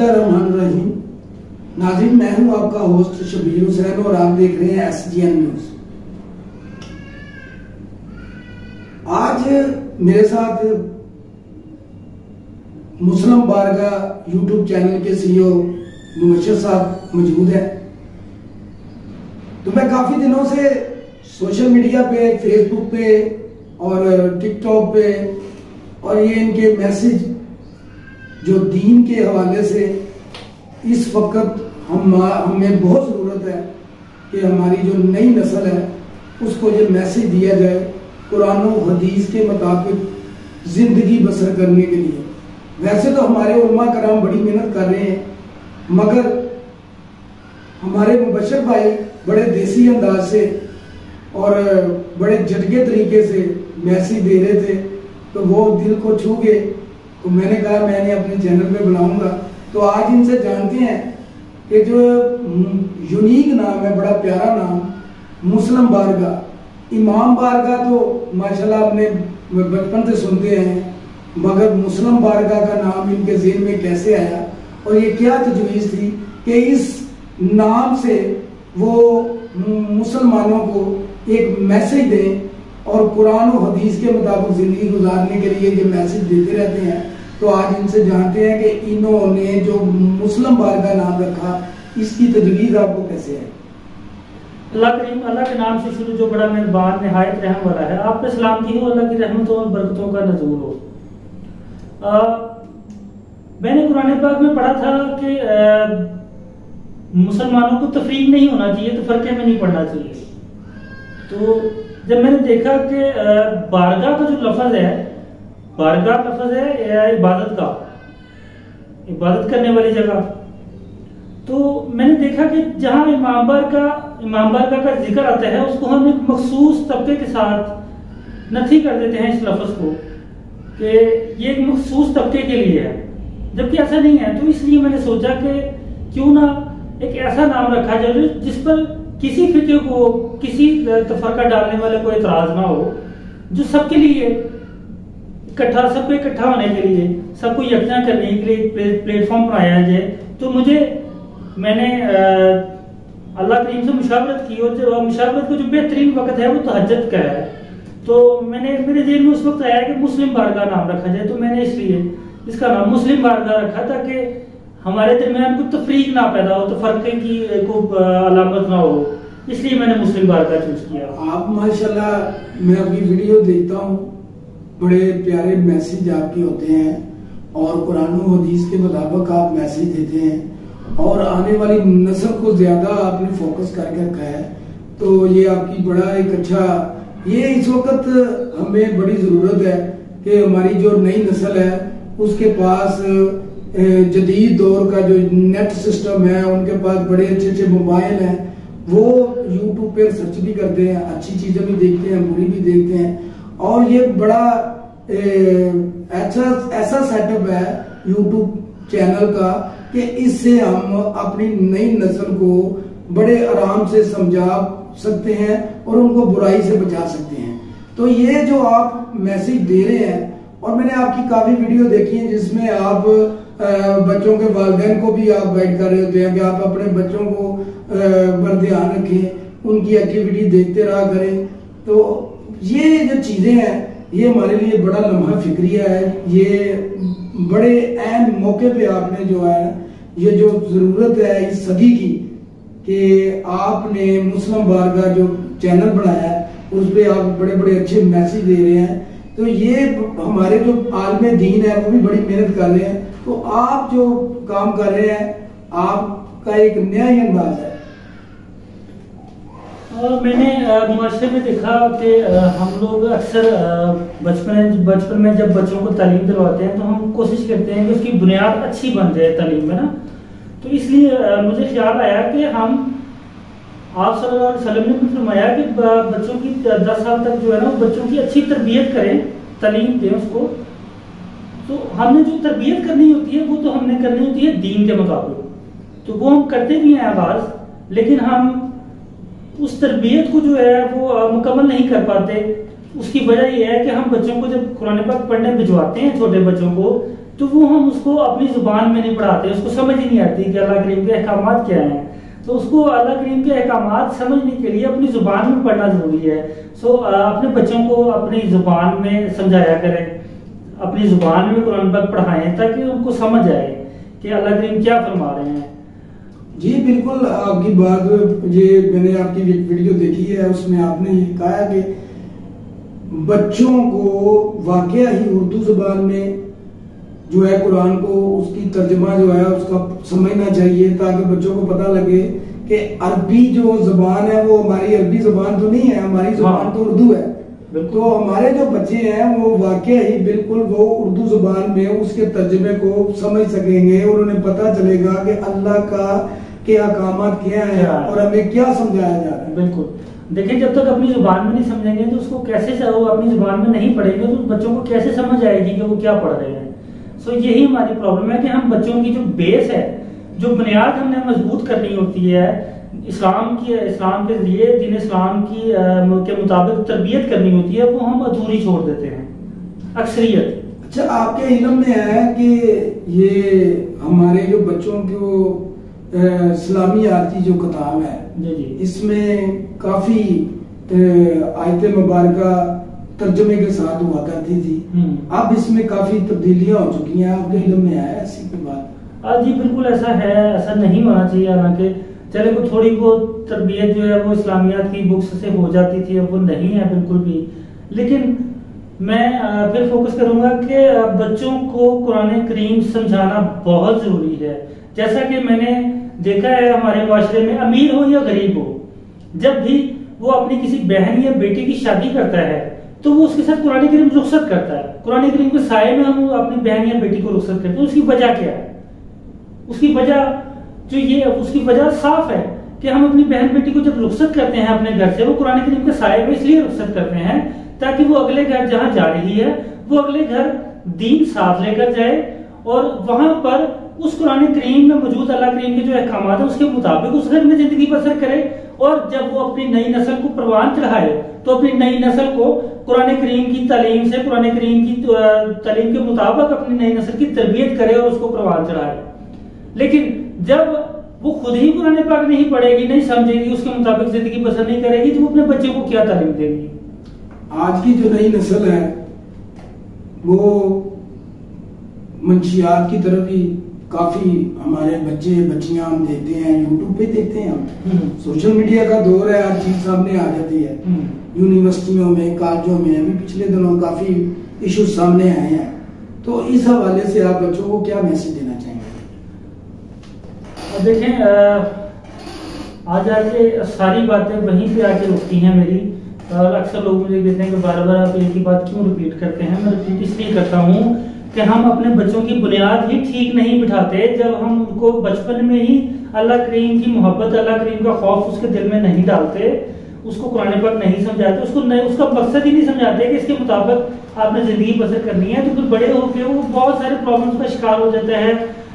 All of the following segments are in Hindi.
रहीम। नाज़रीन, मैं हूं आपका होस्ट शबीर हुसैन और आप देख रहे हैं SGN न्यूज। आज मेरे साथ मुस्लिम बारगाह यूट्यूब चैनल के CEO मुबशर साहब मौजूद हैं। तो मैं काफी दिनों से सोशल मीडिया पे, फेसबुक पे और टिकटॉक पे और ये इनके मैसेज जो दीन के हवाले से इस वक्त हमें बहुत ज़रूरत है कि हमारी जो नई नस्ल है उसको ये मैसेज दिया जाए कुरान और हदीस के मुताबिक ज़िंदगी बसर करने के लिए। वैसे तो हमारे उलमा कराम बड़ी मेहनत कर रहे हैं, मगर हमारे मुबशर भाई बड़े देसी अंदाज से और बड़े झटके तरीके से मैसेज दे रहे थे, तो वो दिल को छू गए। तो मैंने कहा मैंने अपने चैनल पे बनाऊंगा। तो आज इनसे जानते हैं कि जो यूनिक नाम है, बड़ा प्यारा नाम, मुस्लिम बारगाह, इमाम बारगाह तो माशाल्लाह आपने बचपन से सुनते हैं, मगर मुस्लिम बारगाह का नाम इनके ज़हन में कैसे आया और ये क्या तजवीज़ थी कि इस नाम से वो मुसलमानों को एक मैसेज दें और कुरान और हदीस के मुताबिक ज़िंदगी गुजारने के लिए ये मैसेज देते रहते हैं। तो आज इनसे जानते हैं कि इन्होंने जो मुस्लिम बारगाह नाम रखा, इसकी तजवीज़ आपको कैसे है? अल्लाह करीम, अल्लाह के नाम से शुरू, जो बड़ा मेहरबान निहायत रहम वाला है। आप पे सलाम की हो, अल्लाह की रहमतों और बरकतों का नज़ूर हो। मैंने कुरान पाक में पढ़ा था कि मुसलमानों को तफरीक नहीं होना चाहिए, तो फरके में नहीं पढ़ना चाहिए। तो जब मैंने देखा कि बारगाह का जो लफ्ज़ है, बारगाह लफ्ज़ है इबादत का, इबादत करने वाली जगह। तो मैंने देखा कि जहाँ इमाम बारगाह का जिक्र आता है, उसको हम एक मखसूस तबके के साथ नथी कर देते हैं इस लफ्ज़ को कि ये एक मखसूस तबके के लिए है, जबकि ऐसा नहीं है। तो इसलिए मैंने सोचा कि क्यों ना एक ऐसा नाम रखा जाए जिस पर किसी फिक्र को, किसी तफरका डालने वाले को एतराज ना हो, जो सबके लिए इकट्ठा, सबको इकट्ठा होने के लिए, सबको यकजा करने के लिए प्लेटफॉर्म बनाया जाए। तो मैंने अल्लाह करीम से मुशावरत की और जो मुशावरत का जो बेहतरीन वक्त है वो तहज्जुद का है। तो मेरे ज़हन में उस वक्त आया कि मुस्लिम बारगाह नाम रखा जाए। तो मैंने इसलिए इसका नाम मुस्लिम बारगाह रखा, ताकि हमारे दरमियान कोई तफरीक ना पैदा हो, तो फर्क की को अलामत ना हो, इसलिए मैंने मुस्लिम बारगाह चूज किया। आप माशाल्लाह, मैं आपकी वीडियो देखता हूँ, बड़े प्यारे मैसेज आपके होते हैं और कुरान और हदीस के मुताबिक आप मैसेज देते हैं और आने वाली नस्ल को ज्यादा आपने फोकस करके रखा है। तो ये आपकी बड़ा एक अच्छा, ये इस वक्त हमें बड़ी जरूरत है कि हमारी जो नई नस्ल है उसके पास जदीद दौर का जो नेट सिस्टम है, उनके पास बड़े अच्छे अच्छे मोबाइल हैं, वो यूट्यूब पे सर्च भी करते हैं, अच्छी चीजें भी देखते हैं, बुरी भी देखते हैं। और ये बड़ा ऐसा सेटअप है यूट्यूब चैनल का कि इससे हम अपनी नई नस्ल को बड़े आराम से समझा सकते हैं और उनको बुराई से बचा सकते हैं। तो ये जो आप मैसेज दे रहे हैं, और मैंने आपकी काफी वीडियो देखी है जिसमें आप बच्चों के वालिदैन को भी आप गाइड कर रहे होते हैं कि आप अपने बच्चों को पर ध्यान रखें, उनकी एक्टिविटी देखते रहा करें। तो ये जो चीजें हैं ये हमारे लिए बड़ा लम्हा फिक्रिया है। ये बड़े अहम मौके पे आपने जो है, ये जो जरूरत है इस सदी की, कि आपने मुस्लिम बारगाह जो चैनल बनाया है उस पर आप बड़े बड़े अच्छे मैसेज दे रहे हैं। तो ये हमारे जो आलम दीन है वो भी बड़ी मेहनत कर रहे हैं। तो आप जो काम कर रहे हैं, आपका एक नया ही अंदाज है। मैंने मुआशरे में देखा कि हम लोग अक्सर बचपन में जब बच्चों को तालीम दिलवाते हैं तो हम कोशिश करते हैं कि उसकी बुनियाद अच्छी बन जाए तालीम में ना। तो इसलिए मुझे ख्याल आया कि हम, आप सल्लल्लाहु अलैहि वसल्लम ने फरमाया कि बच्चों की 10 साल तक जो है ना, बच्चों की अच्छी तरबियत करें, तालीम दें उसको। तो हमने जो तरबियत करनी होती है वो तो हमने करनी होती है दीन के मुताबिक, तो वो हम करते भी हैं आगाज, लेकिन हम उस तरबियत को जो है वो मुकम्मल नहीं कर पाते। उसकी वजह यह है कि हम बच्चों को जब कुरान पाक पढ़ने भिजवाते हैं, छोटे बच्चों को, तो वो हम उसको अपनी जुबान में नहीं पढ़ाते, उसको समझ ही नहीं आती कि अल्लाह करीम के अहकामात क्या हैं। तो उसको अल्लाह करीम के अहकामात समझने के लिए अपनी जुबान में पढ़ना जरूरी है। अपने बच्चों को अपनी जुबान में समझाया करें, अपनी जुबान में कुरान पाक पढ़ाएं ताकि उनको समझ आए कि अल्लाह करीम क्या फरमा रहे हैं। जी बिल्कुल, आपकी बात, ये मैंने आपकी वीडियो देखी है, उसमें आपने ये कहा कि बच्चों को वाकया ही उर्दू जुबान में जो है कुरान को उसकी तर्जमा जो है उसका समझना चाहिए, ताकि बच्चों को पता लगे कि अरबी जो जुबान है वो हमारी अरबी जुबान तो नहीं है, हमारी जुबान तो उर्दू है। तो हमारे जो बच्चे हैं वो वाकया ही बिल्कुल वो उर्दू जुबान में उसके तर्जमे को समझ सकेंगे और उन्हें पता चलेगा कि अल्लाह का के अहकामात क्या है और हमें क्या समझाया जा रहा है। बिल्कुल, देखिए जब तक अपनी जुबान में नहीं समझेंगे तो उसको कैसे, वो अपनी जुबान में नहीं पढ़ेंगे तो बच्चों को कैसे समझ आएगी कि वो क्या पढ़ रहे हैं। यही हमारी प्रॉब्लम है कि हम बच्चों की जो बेस है, जो बुनियाद हमने मजबूत करनी होती है, इस्लाम के जरिए दीन इस्लाम की के मुताबिक तरबियत करनी होती है, वो हम अधूरी छोड़ देते हैं अक्सरियत। अच्छा, आपके इल्म में है कि ये हमारे जो बच्चों को इस्लामियात की जो किताब है जी जी, इसमें काफी आयत मुबारका तर्जुमे के साथ हुआ करती थी, अब इसमें काफी तब्दीलियां हो चुकी हैं, आपके इल्म में है ऐसी कोई बात? जी बिल्कुल ऐसा है, ऐसा नहीं होना चाहिए। हालांकि चले को थोड़ी बहुत तरबियत जो है वो इस्लामियात की बुक्स से हो जाती थी, अब वो नहीं है बिल्कुल भी। लेकिन मैं फिर फोकस करूंगा कि बच्चों को कुरान करीम समझाना बहुत जरूरी है। जैसा कि मैंने देखा है हमारे माशरे में, अमीर हो या गरीब हो, जब भी वो अपनी किसी बहन या बेटी की शादी करता है तो वो उसके साथ कुरान करीम रुखसत करता है। कुरान करीम के साये में हम अपनी बहन या बेटी को रुखसत करते हैं। उसकी वजह क्या है? उसकी वजह साफ है कि हम अपनी बहन बेटी को जब रुखसत करते हैं अपने घर से, वो कुरान करीम के साये में इसलिए रुखसत करते हैं ताकि वो अगले घर जहां जा रही है वो अगले घर दीन साथ लेकर जाए और वहां पर उस कुरान करीम में मौजूद अल्लाह करीम के जो अहकामात है उसके मुताबिक उस घर में जिंदगी बसर करे। और जब वो अपनी नई नस्ल को परवान चढ़ाए तो अपनी नई नस्ल को कुरान करीम की तालीम से, कुरान करीम की तालीम के मुताबिक अपनी नई नस्ल की तरबियत करे और उसको परवान चढ़ाए। लेकिन जब वो खुद ही कुरान पाक नहीं पढ़ेगी, नहीं समझेगी, उसके मुताबिक जिंदगी बसर नहीं करेगी, तो वो अपने बच्चे को क्या तालीम देगी? आज की जो नई नस्ल है वो मंशियात की तरफ ही काफी हमारे बच्चे बच्चियां हम देखते हैं, यूट्यूब पे देखते हैं, हम सोशल मीडिया का दौर है, हर चीज सामने आ जाती है। यूनिवर्सिटियों में, कॉलेजों में अभी पिछले दिनों काफी इशू सामने आए हैं, तो इस हवाले से आप बच्चों को क्या मैसेज देना चाहेंगे? देखें, आज आके सारी बातें वहीं पे आके रुकती हैं मेरी, और अक्सर लोग मुझे कहते हैं कि बार बार आप एक ही बात क्यों रिपीट करते हैं। मैं रिपीट इसलिए करता हूँ कि हम अपने बच्चों की बुनियाद ही ठीक नहीं बिठाते जब हम उनको बचपन में ही अल्लाह करीम की मोहब्बत, अल्लाह करीम का खौफ उसके दिल में नहीं डालते, उसको कुरान पाक नहीं समझाते, उसका मकसद ही नहीं समझाते कि इसके मुताबिक आपने जिंदगी बसर करनी है। तो फिर बड़े होकर वो बहुत सारे प्रॉब्लम्स का शिकार हो जाता है।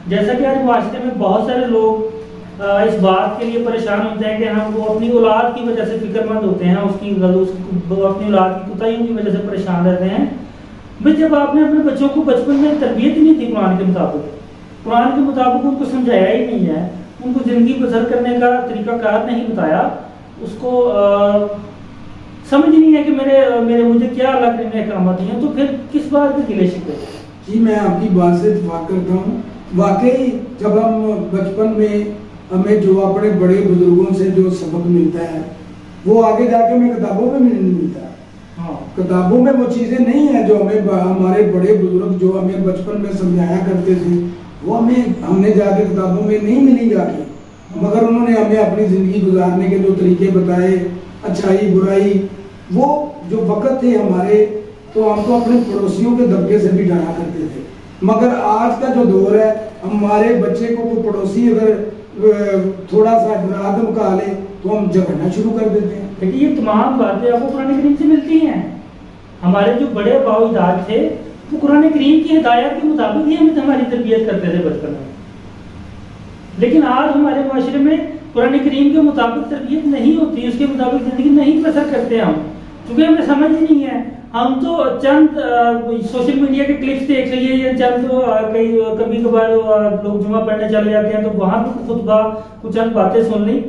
जैसा कि आज माशरे में बहुत सारे लोग इस बात के लिए परेशान होते हैं कि हम वो अपनी औलाद की वजह से फिक्रमंद होते हैं, अपनी औलाद की कुताहियों की वजह से परेशान रहते हैं। भाई जब आपने अपने बच्चों को बचपन में तरबियत ही नहीं दी कुरान के मुताबिक उनको समझाया ही नहीं है, उनको जिंदगी बसर करने का तरीकाकार नहीं बताया, उसको समझ ही नहीं है कि मेरे मुझे क्या अल्लाह करीम ने अहकाम दिए हैं, तो फिर किस बात की गिले शिकवे? जी मैं आपकी बात से इत्तेफाक करता हूँ। वाकई जब हम बचपन में हमें जो अपने बड़े बुजुर्गों से जो सबक मिलता है वो आगे जाके हमें किताबों में नहीं मिलता। हाँ, किताबों में वो चीजें नहीं है जो हमें हमारे बड़े बुजुर्ग जो हमें बचपन में समझाया करते थे वो हमने जाके किताबों में नहीं मिली जाके, मगर उन्होंने हमें अपनी जिंदगी गुजारने के जो तरीके बताए, अच्छाई बुराई, वो जो वक्त थे हमारे, तो हम तो अपने पड़ोसियों के दबके से भी डरा करते थे। मगर आज का जो दौर है, हमारे बच्चे को कोई पड़ोसी अगर थोड़ा सा डरा धमका ले तो हम झगड़ना शुरू कर देते हैं। देखिए ये तमाम बातें आपको कुरान करीम से मिलती हैं। हमारे जो बड़े बाओ-इजाद थे वो कुरान करीम की हिदायत के मुताबिक ही हमें हमारी तरबियत करते थे बचपन में। लेकिन आज हमारे माशरे में कुरान करीम के मुताबिक तरबियत नहीं होती, उसके मुताबिक जिंदगी नहीं बसर करते हम, क्योंकि हमें समझ ही नहीं है। हम तो चंद सोशल मीडिया के क्लिप्स देख लिए या चंद कई कभी कभार लोग जुमा पढ़ने चले जाते हैं तो वहां भी खुतबा कुछ चंद बातें सुन ली,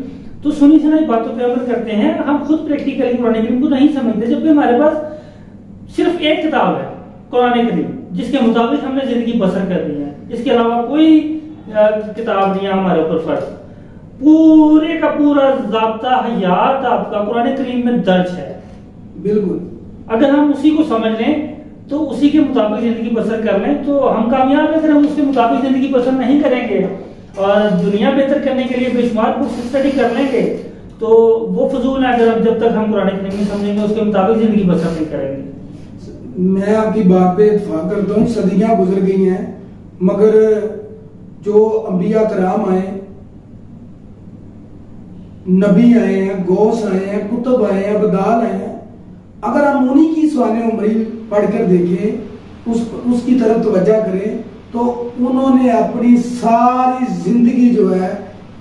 तो सुनी सुनाई बातों पे अमल करते हैं। हम खुद प्रैक्टिकली कुरान करीम को नहीं समझते, जबकि हमारे पास सिर्फ एक किताब है कुरान करीम, जिसके मुताबिक हमने जिंदगी बसर करनी है। इसके अलावा कोई किताब नहीं है हमारे ऊपर फर्ज। पूरे का पूरा ज़ाब्ता हयात आपका कुरान करीम में दर्ज है। बिल्कुल, अगर हम उसी को समझ लें तो उसी के मुताबिक जिंदगी बसर कर लें तो हम कामयाब हैं। अगर हम उसके मुताबिक जिंदगी बसर नहीं करेंगे और दुनिया बेहतर करने के लिए बेशुमार बुक्स स्टडी कर लेंगे तो वो फजूल है। अगर हम जब तक हम कुरान करीम नहीं समझेंगे उसके मुताबिक जिंदगी बसर नहीं करेंगे। मैं आपकी बात पे इत्तेफाक करता हूँ, सदियां गुजर गई हैं, मगर जो अंबिया कराम आए, नबी आए हैं, गौस आए हैं, कुतुब आए हैं, अबदाल आए हैं, अगर हम उन्हीं की सवाल उम्री पढ़कर देखें, उसकी तरफ तवज्जो करें तो उन्होंने अपनी सारी जिंदगी जो है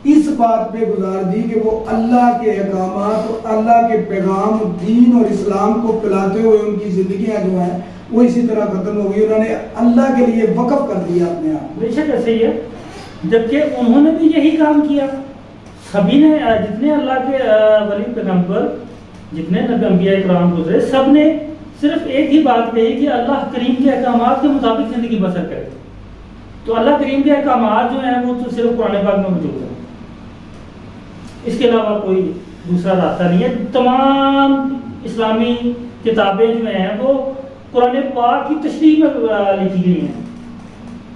इस बात पे गुजार दी कि वो अल्लाह के अहकामात और अल्लाह के पैगाम, दीन और इस्लाम को फैलाते हुए उनकी जिंदगियां जो है वो इसी तरह खत्म हो गई। उन्होंने अल्लाह के लिए वक्फ कर दिया अपने आप। बेशक ऐसे ही है, जबकि उन्होंने भी यही काम किया। सभी ने, जितने अल्लाह के वली पैगंबर, जितने नबी अंबिया इकराम गुजरे, सब ने सिर्फ एक ही बात कही कि अल्लाह करीम के अहकामात के मुताबिक जिंदगी बसर करे। तो अल्लाह करीम के अहकामात जो हैं वो तो सिर्फ कुरान पाक में मौजूद है, इसके अलावा कोई दूसरा रास्ता नहीं है। तमाम इस्लामी किताबें जो हैं वो कुरान पाक की तशरीह में लिखी गई हैं।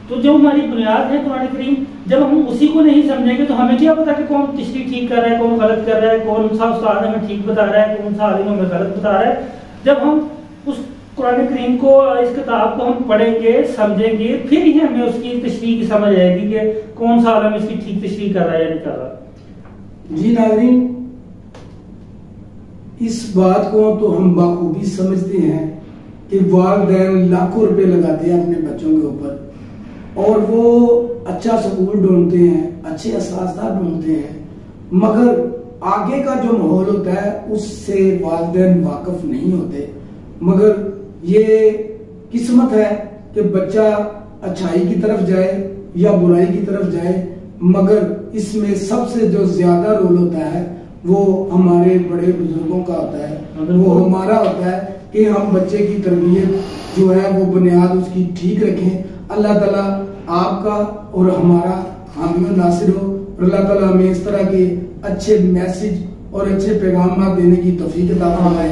तो जो हमारी बुनियाद है कुरान करीम, जब हम उसी को नहीं समझेंगे तो हमें क्या पता कि कौन तशरीह ठीक कर रहा है, कौन गलत कर रहा है, कौन सा उस्ताद हमें ठीक बता रहा है, कौन सा आलिम हमें गलत बता रहा है। जब हम उस कुरान करीम को, इस किताब को हम पढ़ेंगे, समझेंगे, फिर ही हमें उसकी तशरीह की समझ आएगी कि कौन सा आलम इसकी ठीक तशरीह कर रहा है या नहीं कर रहा। जी नाज़रीन, इस बात को तो हम बाखूबी समझते हैं कि वालिदैन लाखों रुपए लगाते हैं अपने बच्चों के ऊपर और वो अच्छा स्कूल ढूंढते हैं, अच्छे असातिज़ा ढूंढते हैं, मगर आगे का जो माहौल होता है उससे वालिदैन वाकिफ नहीं होते। मगर ये किस्मत है कि बच्चा अच्छाई की तरफ जाए या बुराई की तरफ जाए, मगर इसमें सबसे जो ज्यादा रोल होता है वो हमारे बड़े बुजुर्गों का होता है, वो हमारा होता है कि हम बच्चे की तरबियत जो है वो बुनियाद उसकी ठीक रखें। अल्लाह ताला आपका और हमारा हामी नासिर हो और अल्लाह ताला हमें इस तरह के अच्छे मैसेज और अच्छे पैगाम देने की तौफीक अता फरमाए।